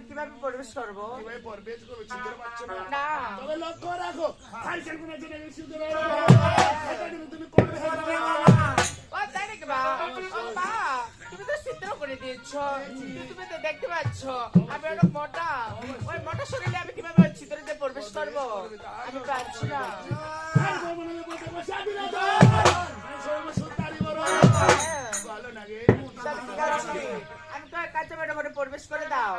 কিভাবে প্রবেশ করবো? লক্ষ্য রাখো তুমি তো চিত্র করে দিয়েছ, তুমি তো দেখতে পাচ্ছ আমি অনেক মোটা, ওই মোটা শরীরে আমি কিভাবে চিত্রতে প্রবেশ করবো? আমি পারছি না। আমি তো কাছে বেটা প্রবেশ করে দাও।